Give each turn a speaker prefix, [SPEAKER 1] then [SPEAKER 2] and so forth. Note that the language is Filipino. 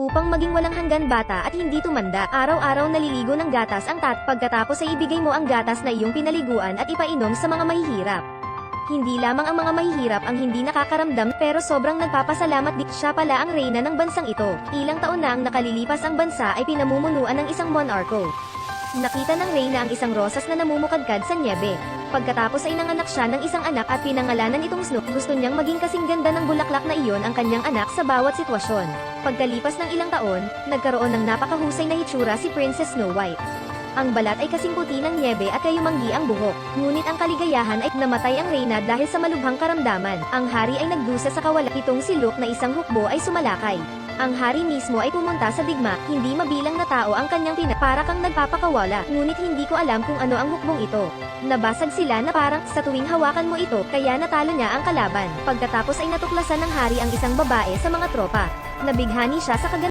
[SPEAKER 1] Upang maging walang hanggan bata at hindi tumanda, araw-araw naliligo ng gatas ang pagkatapos ay ibigay mo ang gatas na iyong pinaliguan at ipainom sa mga mahihirap. Hindi lamang ang mga mahihirap ang hindi nakakaramdam pero sobrang nagpapasalamat din siya pala ang reyna ng bansang ito. Ilang taon na ang nakalilipas ang bansa ay pinamumunuan ng isang monarko. Nakita ng reyna ang isang rosas na namumukadkad sa nyebe. Pagkatapos ay nanganak siya ng isang anak at pinangalanan itong Snook. Gusto niyang maging kasing ganda ng bulaklak na iyon ang kanyang anak sa bawat sitwasyon. Pagkalipas ng ilang taon, nagkaroon ng napakahusay na hitsura si Princess Snow White. Ang balat ay kasing puti ng nyebe at kayumanggi ang buhok. Ngunit ang kaligayahan ay namatay ang reyna dahil sa malubhang karamdaman. Ang hari ay nagdusa sa kawalan. Itong si Luke na isang hukbo ay sumalakay. Ang hari mismo ay pumunta sa digma, hindi mabilang na tao ang kanyang para kang nagpapakawala. Ngunit hindi ko alam kung ano ang hukbong ito. Nabasag sila na parang sa tuwing hawakan mo ito, kaya natalo niya ang kalaban. Pagkatapos ay natuklasan ng hari ang isang babae sa mga tropa. Nabighani siya sa